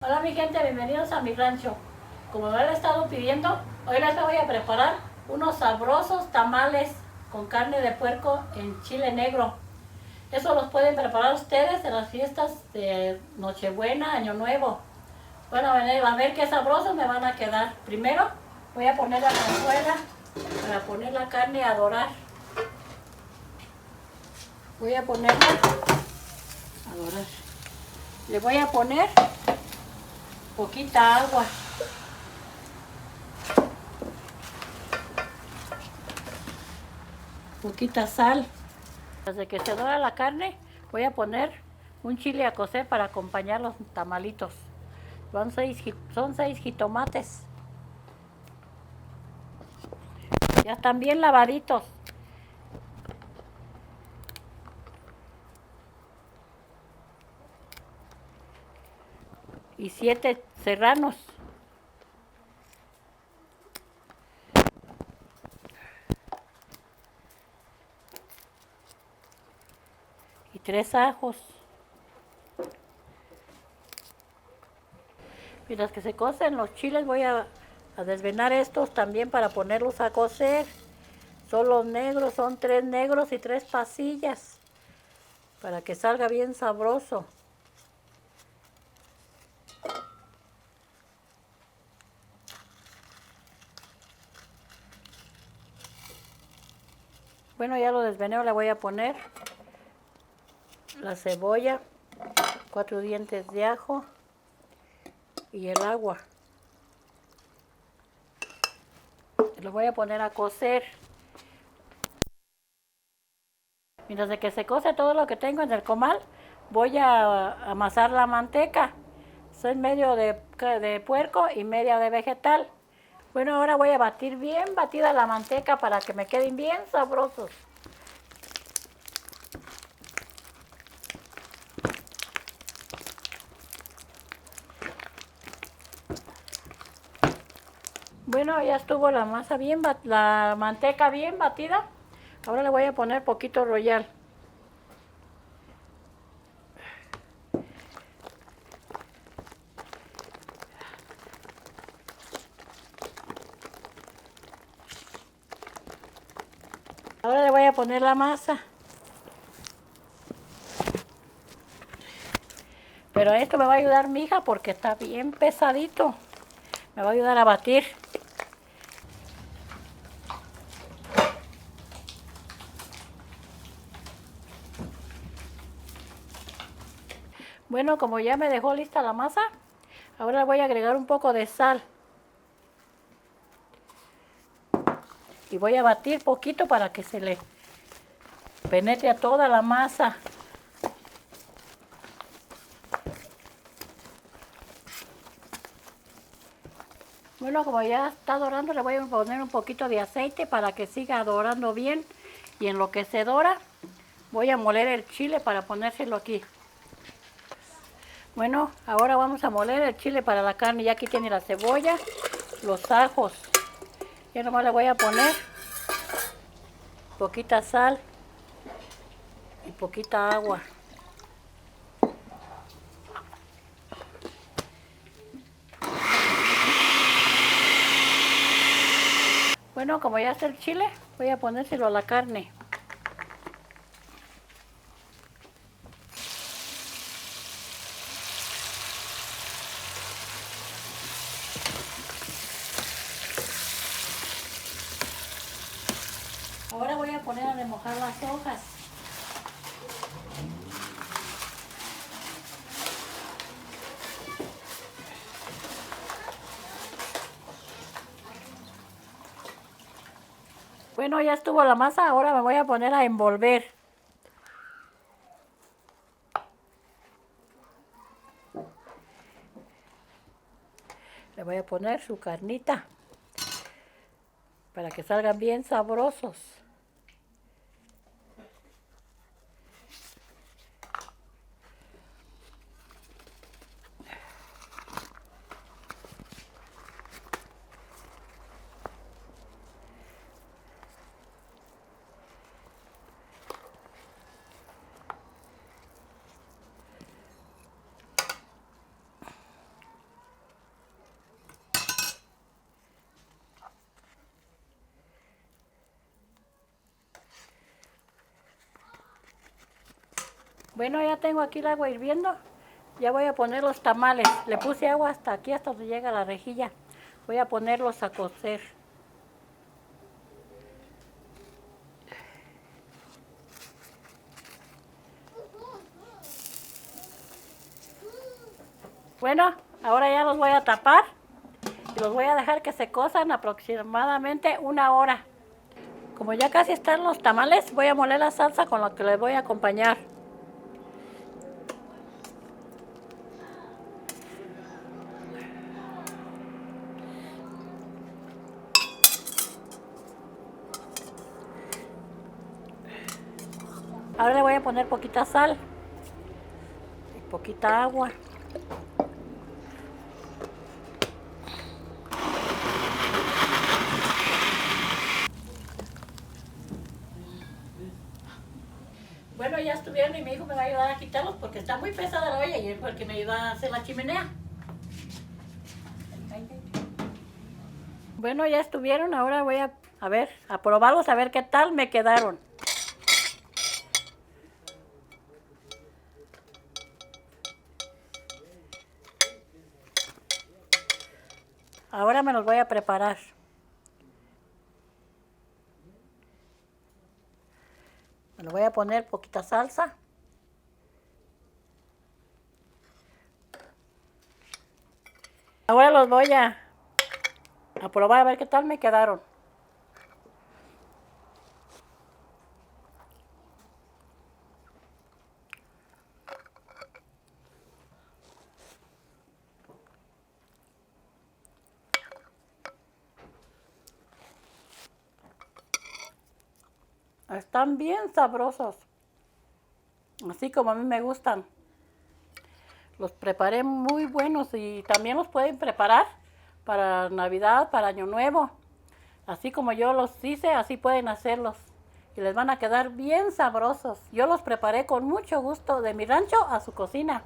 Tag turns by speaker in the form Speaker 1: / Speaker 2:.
Speaker 1: Hola mi gente, bienvenidos a mi rancho. Como me lo he estado pidiendo, hoy les voy a preparar unos sabrosos tamales con carne de puerco en chile negro. Eso los pueden preparar ustedes en las fiestas de Nochebuena, Año Nuevo. Bueno, a ver qué sabrosos me van a quedar. Primero voy a poner la cazuela para poner la carne a dorar. Voy a ponerla a dorar. Le voy a poner poquita agua. Poquita sal. Desde que se dora la carne, voy a poner un chile a cocer para acompañar los tamalitos. Son 6 jitomates. Ya están bien lavaditos. Y 7 serranos. Y 3 ajos. Mientras que se cocen los chiles voy a desvenar estos también para ponerlos a cocer. Son los negros, son 3 negros y 3 pasillas. Para que salga bien sabroso. Bueno, ya lo desveneo, le voy a poner la cebolla, 4 dientes de ajo y el agua. Lo voy a poner a cocer. Mientras de que se cose todo lo que tengo en el comal, voy a amasar la manteca. Soy medio de puerco y media de vegetal. Bueno, ahora voy a batir bien batida la manteca para que me queden bien sabrosos. Bueno, ya estuvo la masa bien, la manteca bien batida. Ahora le voy a poner poquito royal. Ahora le voy a poner la masa. Pero esto me va a ayudar mi hija porque está bien pesadito. Me va a ayudar a batir. Bueno, como ya me dejó lista la masa, ahora voy a agregar un poco de sal. Y voy a batir poquito para que se le penetre a toda la masa. Bueno, como ya está dorando, le voy a poner un poquito de aceite para que siga dorando bien. Y en lo que se dora, voy a moler el chile para ponérselo aquí. Bueno, ahora vamos a moler el chile para la carne. Ya aquí tiene la cebolla, los ajos. Ya nomás le voy a poner poquita sal y poquita agua. Bueno, como ya está el chile, voy a ponérselo a la carne. Ahora voy a poner a remojar las hojas. Bueno, ya estuvo la masa, ahora me voy a poner a envolver. Le voy a poner su carnita para que salgan bien sabrosos. Bueno, ya tengo aquí el agua hirviendo. Ya voy a poner los tamales. Le puse agua hasta aquí, hasta donde llega la rejilla. Voy a ponerlos a cocer. Bueno, ahora ya los voy a tapar y los voy a dejar que se cosan aproximadamente 1 hora. Como ya casi están los tamales, voy a moler la salsa con la que les voy a acompañar. Ahora le voy a poner poquita sal y poquita agua. Bueno, ya estuvieron y mi hijo me va a ayudar a quitarlos porque está muy pesada la olla y él fue el que me ayudó a hacer la chimenea. Bueno, ya estuvieron, ahora voy a ver, a probarlos, a ver qué tal me quedaron. Ahora me los voy a preparar. Me lo voy a poner poquita salsa. Ahora los voy a probar a ver qué tal me quedaron. Están bien sabrosos, así como a mí me gustan. Los preparé muy buenos y también los pueden preparar para Navidad, para Año Nuevo. Así como yo los hice, así pueden hacerlos. Y les van a quedar bien sabrosos. Yo los preparé con mucho gusto de mi rancho a su cocina.